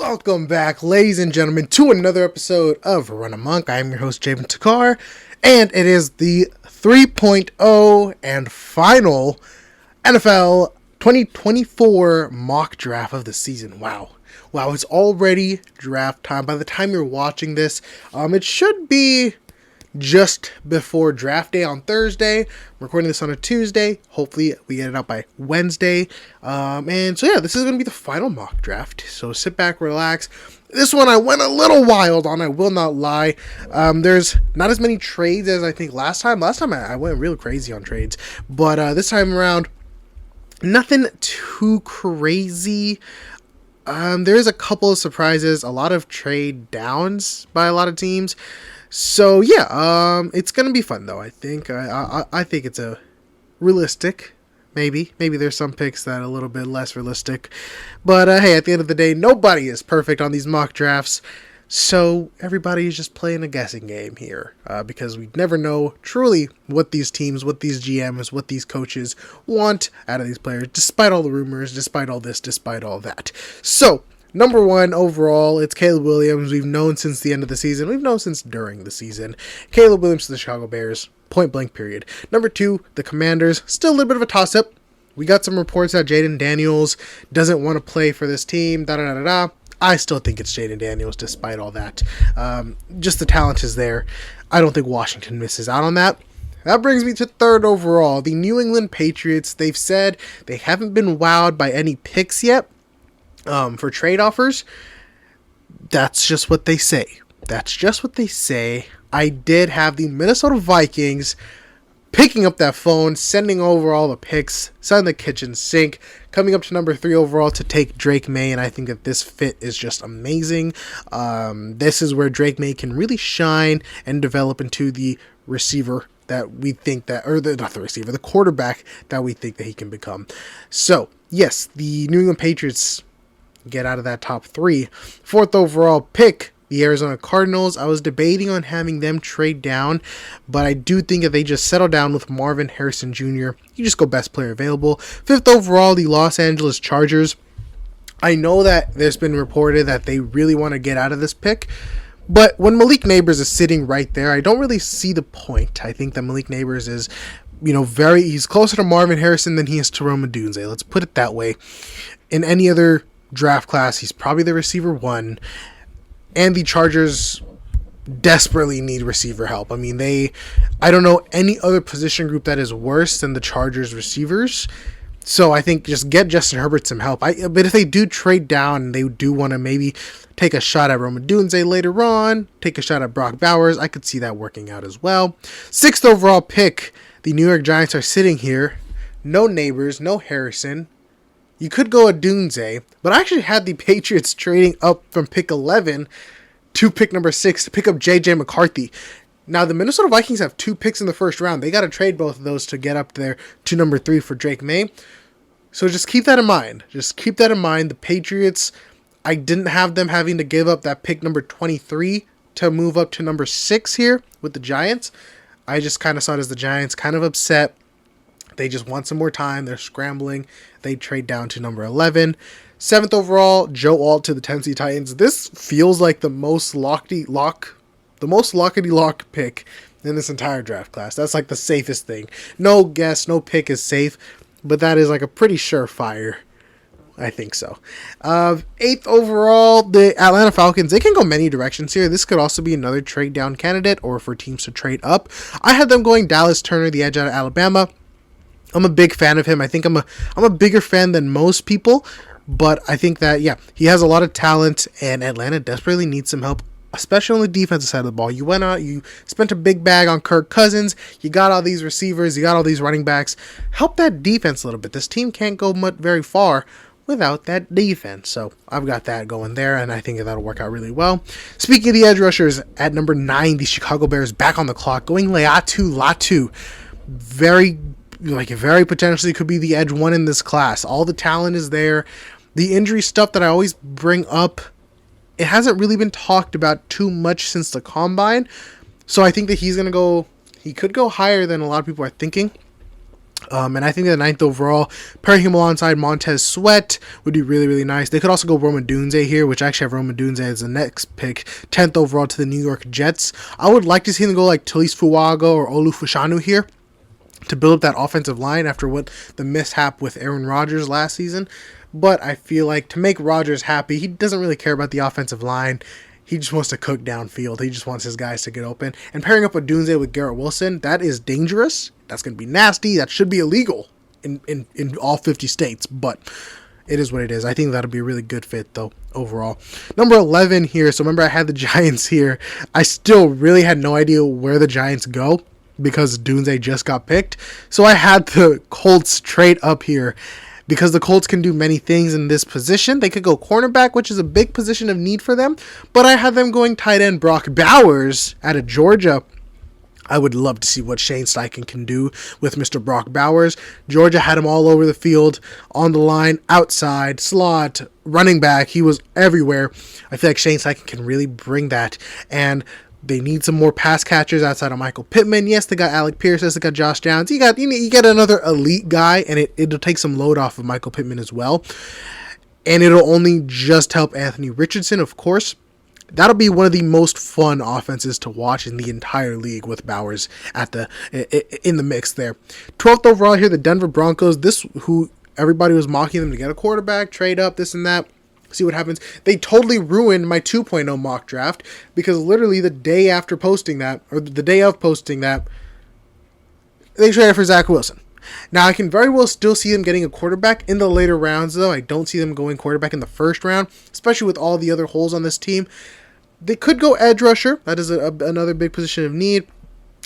Welcome back, ladies and gentlemen, to another episode of Run Amok. I am your host, Javen Takar, and it is the 3.0 and final NFL 2024 mock draft of the season. Wow, it's already draft time. By the time you're watching this, it should be just before draft day on Thursday. I'm recording this on a Tuesday. Hopefully we get it out by Wednesday. And so yeah, this is going to be the final mock draft. So sit back, relax. This one I went a little wild on, I will not lie. There's not as many trades as I think last time. Last time I went real crazy on trades. But this time around, nothing too crazy. There's a couple of surprises, a lot of trade downs by a lot of teams. So yeah, it's gonna be fun though. I think I think it's a realistic. Maybe there's some picks that are a little bit less realistic, but hey, at the end of the day, nobody is perfect on these mock drafts. So everybody is just playing a guessing game here, because we never know truly what these teams, what these GMs, what these coaches want out of these players, despite all the rumors, despite all this, despite all that. So number one overall, it's Caleb Williams. We've known since the end of the season. We've known since during the season. Caleb Williams to the Chicago Bears. Point blank period. Number two, the Commanders. Still a little bit of a toss-up. We got some reports that Jaden Daniels doesn't want to play for this team. I still think it's Jaden Daniels despite all that. Just the talent is there. I don't think Washington misses out on that. That brings me to third overall. The New England Patriots. They've said they haven't been wowed by any picks yet. For trade offers. That's just what they say. I did have the Minnesota Vikings picking up that phone, sending over all the picks, selling the kitchen sink, coming up to number 3 overall to take Drake May, and I think that this fit is just amazing. This is where Drake May can really shine and develop into the receiver that we think that, or the quarterback that we think that he can become. So, yes, the New England Patriots get out of that top 3. Fourth overall pick, the Arizona Cardinals. I was debating on having them trade down, but I do think if they just settle down with Marvin Harrison Jr., you just go best player available. Fifth overall, the Los Angeles Chargers. I know that there's been reported that they really want to get out of this pick, but when Malik Neighbors is sitting right there, I don't really see the point. I think that Malik Neighbors is, he's closer to Marvin Harrison than he is to Rome Odunze. Let's put it that way. In any other draft class, he's probably the receiver 1, and the Chargers desperately need receiver help. I mean, I don't know any other position group that is worse than the Chargers receivers. So I think just get Justin Herbert some help. But if they do trade down and they do want to maybe take a shot at Rome Odunze later on, take a shot at Brock Bowers, I could see that working out as well. Sixth overall pick, the New York Giants are sitting here. No Neighbors, no Harrison. You could go Odunze, but I actually had the Patriots trading up from pick 11 to pick number 6 to pick up J.J. McCarthy. Now, the Minnesota Vikings have 2 picks in the first round. They got to trade both of those to get up there to number 3 for Drake May. So just keep that in mind. The Patriots, I didn't have them having to give up that pick number 23 to move up to number 6 here with the Giants. I just kind of saw it as the Giants kind of upset. They just want some more time. They're scrambling. They trade down to number 11. 7th overall, Joe Alt to the Tennessee Titans. This feels like the most lockety-lock pick in this entire draft class. That's like the safest thing. No guess, no pick is safe, but that is like a pretty surefire. I think so. 8th overall, the Atlanta Falcons. They can go many directions here. This could also be another trade down candidate or for teams to trade up. I had them going Dallas Turner, the edge out of Alabama. I'm a big fan of him. I think I'm a bigger fan than most people, but I think that, he has a lot of talent, and Atlanta desperately needs some help, especially on the defensive side of the ball. You went out, you spent a big bag on Kirk Cousins, you got all these receivers, you got all these running backs. Help that defense a little bit. This team can't go very far without that defense. So I've got that going there, and I think that'll work out really well. Speaking of the edge rushers, at number 9, the Chicago Bears back on the clock, going Latu. Very potentially could be the edge 1 in this class. All the talent is there. The injury stuff that I always bring up, it hasn't really been talked about too much since the combine. So I think that he could go higher than a lot of people are thinking. And I think the 9th overall, pairing him alongside Montez Sweat would be really, really nice. They could also go Roma Dunze here, which I actually have Roma Dunze as the next pick, 10th overall to the New York Jets. I would like to see them go like Talise Fuaga or Olu Fushanu here to build up that offensive line after what the mishap with Aaron Rodgers last season. But I feel like to make Rodgers happy, he doesn't really care about the offensive line. He just wants to cook downfield. He just wants his guys to get open. And pairing up with Dunze with Garrett Wilson, that is dangerous. That's going to be nasty. That should be illegal in all 50 states. But it is what it is. I think that'll be a really good fit, though, overall. Number 11 here. So remember I had the Giants here. I still really had no idea where the Giants go because Dunze just got picked. So I had the Colts trade up here. Because the Colts can do many things in this position. They could go cornerback, which is a big position of need for them. But I had them going tight end Brock Bowers out of Georgia. I would love to see what Shane Steichen can do with Mr. Brock Bowers. Georgia had him all over the field, on the line, outside, slot, running back. He was everywhere. I feel like Shane Steichen can really bring that. And they need some more pass catchers outside of Michael Pittman. Yes, they got Alec Pierce. Yes, they got Josh Downs. You get another elite guy, and it'll take some load off of Michael Pittman as well. And it'll only just help Anthony Richardson, of course. That'll be one of the most fun offenses to watch in the entire league with Bowers in the mix there. 12th overall here, the Denver Broncos. Who everybody was mocking them to get a quarterback, trade up, this and that. See what happens. They totally ruined my 2.0 mock draft because literally the day after posting that, or the day of posting that, they traded for Zach Wilson. Now, I can very well still see them getting a quarterback in the later rounds, though. I don't see them going quarterback in the first round, especially with all the other holes on this team. They could go edge rusher. That is another big position of need.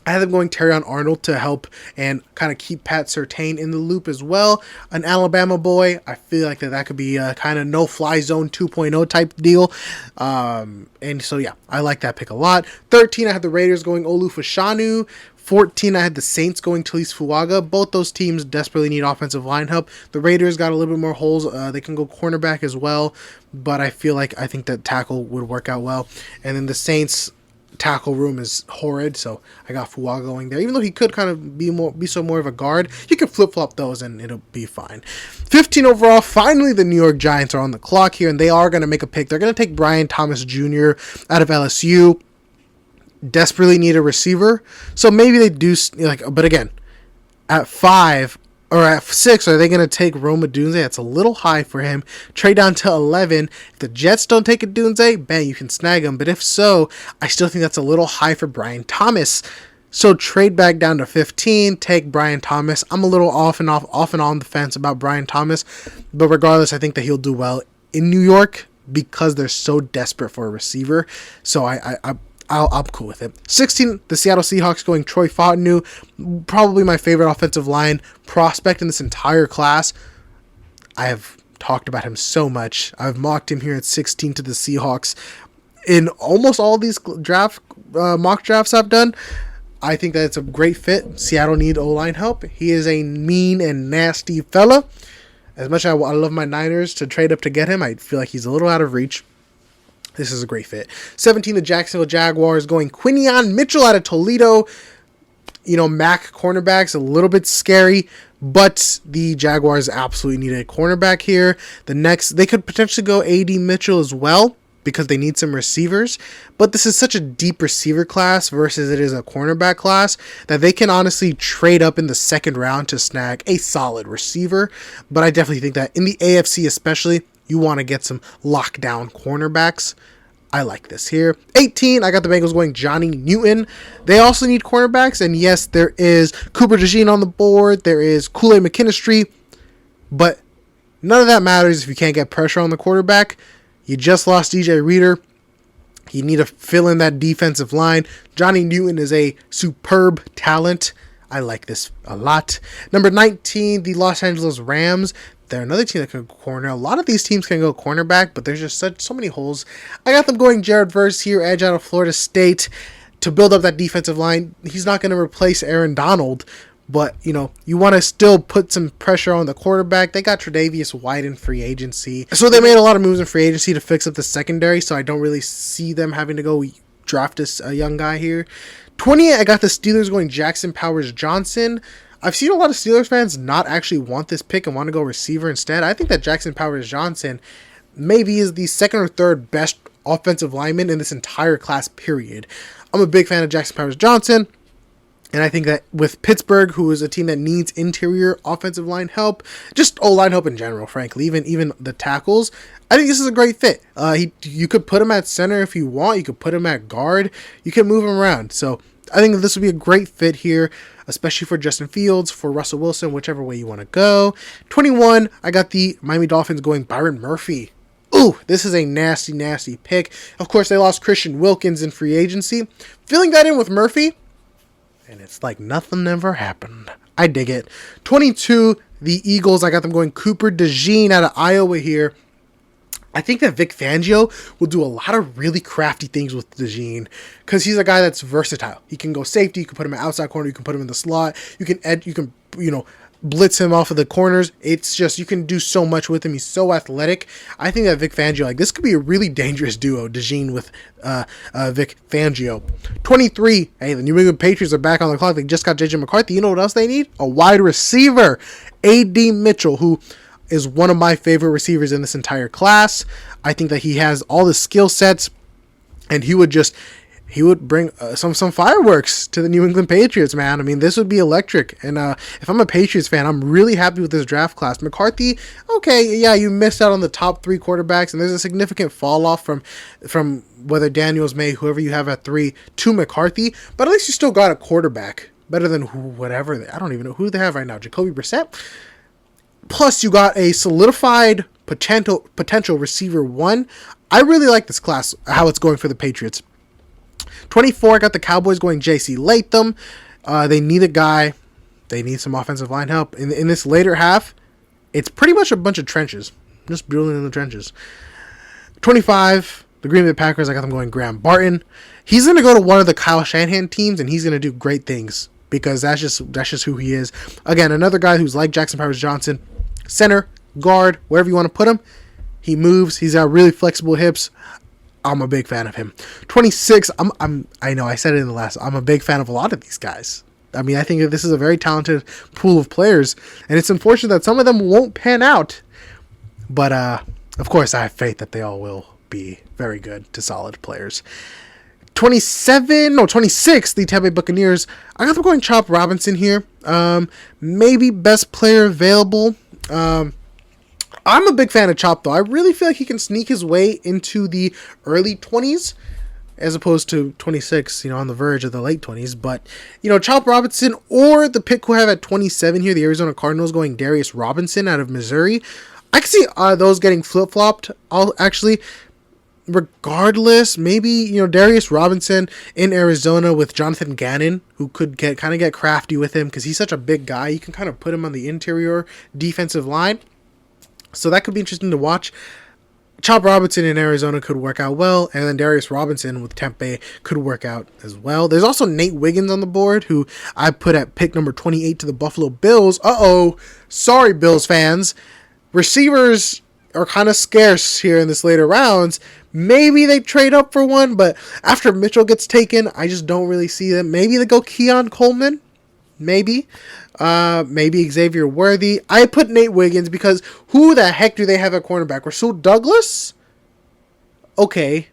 I have them going Terrion Arnold to help and kind of keep Pat Surtain in the loop as well. An Alabama boy. I feel like that could be a kind of no-fly zone 2.0 type deal. And so, yeah, I like that pick a lot. 13, I had the Raiders going Olu Fashanu. 14, I had the Saints going Talise Fuaga. Both those teams desperately need offensive line help. The Raiders got a little bit more holes. They can go cornerback as well. But I think that tackle would work out well. And then the Saints tackle room is horrid, so I got Fuaga going there. Even though he could kind of be more of a guard, you can flip-flop those and it'll be fine. 15 overall, finally the New York Giants are on the clock here, and they are going to make a pick. They're going to take Brian Thomas Jr. out of LSU. Desperately need a receiver, so maybe they do, but again, at 5 or at 6, are they going to take Roma Dunze? That's a little high for him. Trade down to 11. If the Jets don't take a Dunze, bang, you can snag him. But if so, I still think that's a little high for Brian Thomas. So trade back down to 15, take Brian Thomas. I'm a little off and on the fence about Brian Thomas. But regardless, I think that he'll do well in New York because they're so desperate for a receiver. So I'm cool with it. 16, the Seattle Seahawks going Troy Fautanu, probably my favorite offensive line prospect in this entire class. I have talked about him so much. I've mocked him here at 16 to the Seahawks in almost all these mock drafts I've done. I think that it's a great fit. Seattle need O-line help. He is a mean and nasty fella. As much as I love my Niners to trade up to get him, I feel like he's a little out of reach. This is a great fit. 17, the Jacksonville Jaguars going Quinion Mitchell out of Toledo. MAC cornerback's a little bit scary, but the Jaguars absolutely need a cornerback here. They could potentially go A.D. Mitchell as well because they need some receivers, but this is such a deep receiver class versus it is a cornerback class that they can honestly trade up in the second round to snag a solid receiver. But I definitely think that in the AFC especially, you want to get some lockdown cornerbacks. I like this here. 18, I got the Bengals going Johnny Newton. They also need cornerbacks, and yes, there is Cooper DeJean on the board. There is Kool-Aid McKinstry, but none of that matters if you can't get pressure on the quarterback. You just lost DJ Reader. You need to fill in that defensive line. Johnny Newton is a superb talent. I like this a lot. Number 19, the Los Angeles Rams. They're another team that can go corner. A lot of these teams can go cornerback, but there's just so many holes. I got them going Jared Verse here, edge out of Florida State, to build up that defensive line. He's not going to replace Aaron Donald, but, you want to still put some pressure on the quarterback. They got Tre'Davious White in free agency. So they made a lot of moves in free agency to fix up the secondary, so I don't really see them having to go draft a young guy here. 20, I got the Steelers going Jackson Powers Johnson. I've seen a lot of Steelers fans not actually want this pick and want to go receiver instead. I think that Jackson Powers-Johnson maybe is the second or third best offensive lineman in this entire class, period. I'm a big fan of Jackson Powers-Johnson. And I think that with Pittsburgh, who is a team that needs interior offensive line help, just O-line help in general, frankly, even the tackles, I think this is a great fit. You could put him at center if you want. You could put him at guard. You can move him around. So I think that this would be a great fit here, especially for Justin Fields, for Russell Wilson, whichever way you want to go. 21, I got the Miami Dolphins going Byron Murphy. Ooh, this is a nasty, nasty pick. Of course, they lost Christian Wilkins in free agency. Filling that in with Murphy, and it's like nothing ever happened. I dig it. 22, the Eagles. I got them going Cooper DeJean out of Iowa here. I think that Vic Fangio will do a lot of really crafty things with DeJean because he's a guy that's versatile. He can go safety. You can put him in outside corner. You can put him in the slot. You can blitz him off of the corners. It's just, you can do so much with him. He's so athletic. I think that Vic Fangio, like, this could be a really dangerous duo, DeJean with Vic Fangio. 23, hey, the New England Patriots are back on the clock. They just got J.J. McCarthy. You know what else they need? A wide receiver. A.D. Mitchell, who is one of my favorite receivers in this entire class. I think that he has all the skill sets, and he would bring some fireworks to the New England Patriots, man. I mean, this would be electric. And if I'm a Patriots fan, I'm really happy with this draft class. McCarthy, okay, yeah, you missed out on the top 3 quarterbacks, and there's a significant fall off from whether Daniels, May, whoever you have at 3 to McCarthy, but at least you still got a quarterback better than whatever. I don't even know who they have right now. Jacoby Brissett. Plus, you got a solidified potential receiver 1. I really like this class, how it's going for the Patriots. 24, I got the Cowboys going J.C. Latham. They need a guy. They need some offensive line help. In this later half, it's pretty much a bunch of trenches. Just building in the trenches. 25, the Green Bay Packers, I got them going Graham Barton. He's going to go to one of the Kyle Shanahan teams, and he's going to do great things because that's just who he is. Again, another guy who's like Jackson Powers-Johnson. Center, guard, wherever you want to put him. He moves. He's got really flexible hips. I'm a big fan of him. 26, I know I said it in the last. I'm a big fan of a lot of these guys. I mean, I think that this is a very talented pool of players, and it's unfortunate that some of them won't pan out. But of course, I have faith that they all will be very good to solid players. 26, the Tampa Bay Buccaneers. I got them going Chop Robinson here. Maybe best player available. I'm a big fan of Chop, though. I really feel like he can sneak his way into the early 20s as opposed to 26, on the verge of the late 20s. But, Chop Robinson or the pick who have at 27 here, the Arizona Cardinals going Darius Robinson out of Missouri. I can see those getting flip-flopped. Regardless, maybe, Darius Robinson in Arizona with Jonathan Gannon, who could get crafty with him because he's such a big guy. You can kind of put him on the interior defensive line. So that could be interesting to watch. Chop Robinson in Arizona could work out well, and then Darius Robinson with Tampa Bay could work out as well. There's also Nate Wiggins on the board, who I put at pick number 28 to the Buffalo Bills. Sorry, Bills fans. Receivers are kind of scarce here in this later rounds. Maybe they trade up for one, but after Mitchell gets taken, I just don't really see them. Maybe they go Keon Coleman. Maybe Xavier Worthy. I put Nate Wiggins because who the heck do they have at cornerback? Rasul Douglas? Okay,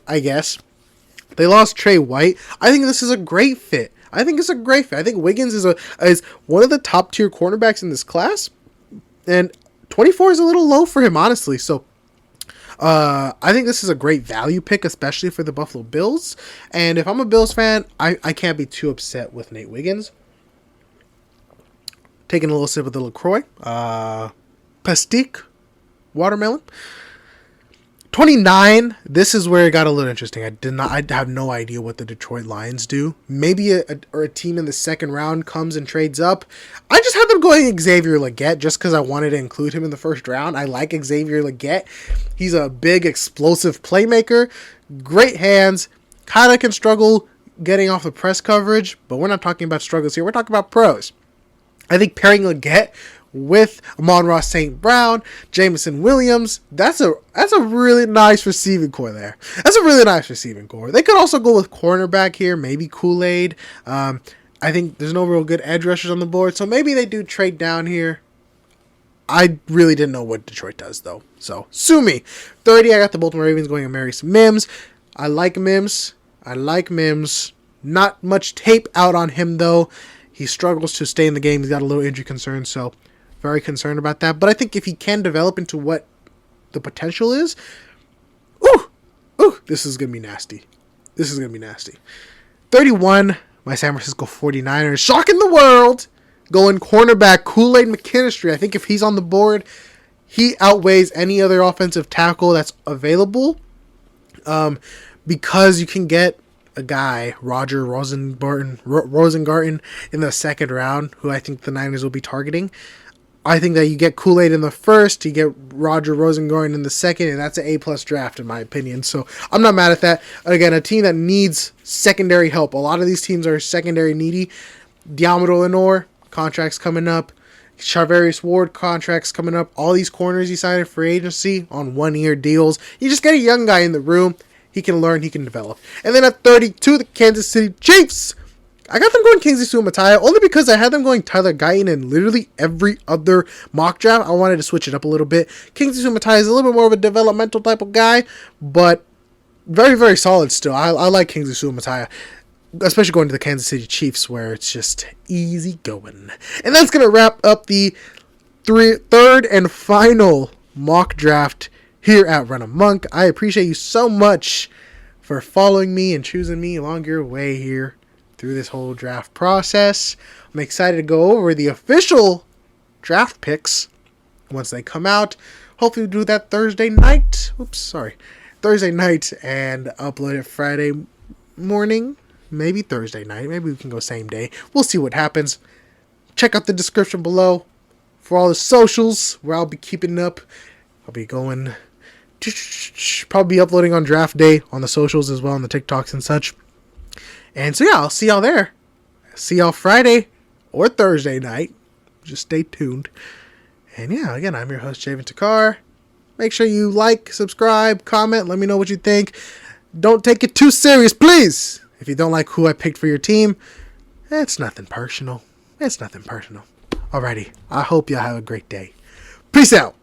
I guess. They lost Trey White. I think this is a great fit. I think Wiggins is one of the top tier cornerbacks in this class, and 24 is a little low for him, honestly. So I think this is a great value pick, especially for the Buffalo Bills. And if I'm a Bills fan, I can't be too upset with Nate Wiggins. Taking a little sip of the LaCroix. Pastique. Watermelon. 29. This is where it got a little interesting. I have no idea what the Detroit Lions do. Maybe a team in the second round comes and trades up. I just had them going Xavier Legette just because I wanted to include him in the first round. I like Xavier Legette. He's a big, explosive playmaker. Great hands. Kind of can struggle getting off the press coverage, but we're not talking about struggles here. We're talking about pros. I think pairing Legette with Amon-Ra St. Brown, Jameson Williams, that's a really nice receiving core there. That's a really nice receiving core. They could also go with cornerback here, maybe Kool-Aid. I think there's no real good edge rushers on the board, so maybe they do trade down here. I really didn't know what Detroit does, though. So, sue me. 30, I got the Baltimore Ravens going Amarius Mims. I like Mims. Not much tape out on him, though. He struggles to stay in the game. He's got a little injury concern, so very concerned about that. But I think if he can develop into what the potential is, this is going to be nasty. 31, my San Francisco 49ers, shocking the world, going cornerback Kool-Aid McKinstry. I think if he's on the board, he outweighs any other offensive tackle that's available, because you can get a guy, Roger Rosengarten, in the second round, who I think the Niners will be targeting. I think that you get Kool-Aid in the first, you get Roger Rosengarten in the second, and that's an A+ draft in my opinion. So I'm not mad at that. Again, a team that needs secondary help. A lot of these teams are secondary needy. Diamador Lenore, contracts coming up. Charvarius Ward, contracts coming up. All these corners he signed in free agency on 1-year deals. You just get a young guy in the room. He can learn, he can develop. And then at 32, the Kansas City Chiefs. I got them going Kingsley Suamataia only because I had them going Tyler Guyton in literally every other mock draft. I wanted to switch it up a little bit. Kingsley Suamataia is a little bit more of a developmental type of guy, but very, very solid still. I like Kingsley Suamataia, especially going to the Kansas City Chiefs where it's just easy going. And that's going to wrap up the third and final mock draft here at Run Amok. I appreciate you so much for following me and choosing me along your way here through this whole draft process. I'm excited to go over the official draft picks once they come out. Hopefully we'll do that Thursday night. Thursday night and upload it Friday morning. Maybe Thursday night. Maybe we can go same day. We'll see what happens. Check out the description below for all the socials where I'll be keeping up. I'll be going, probably uploading on draft day on the socials as well, on the TikToks and such. And so, yeah, I'll see y'all there. See y'all Friday or Thursday night. Just stay tuned. And, yeah, again, I'm your host, Javen Takar. Make sure you like, subscribe, comment. Let me know what you think. Don't take it too serious, please. If you don't like who I picked for your team, it's nothing personal. Alrighty. I hope y'all have a great day. Peace out.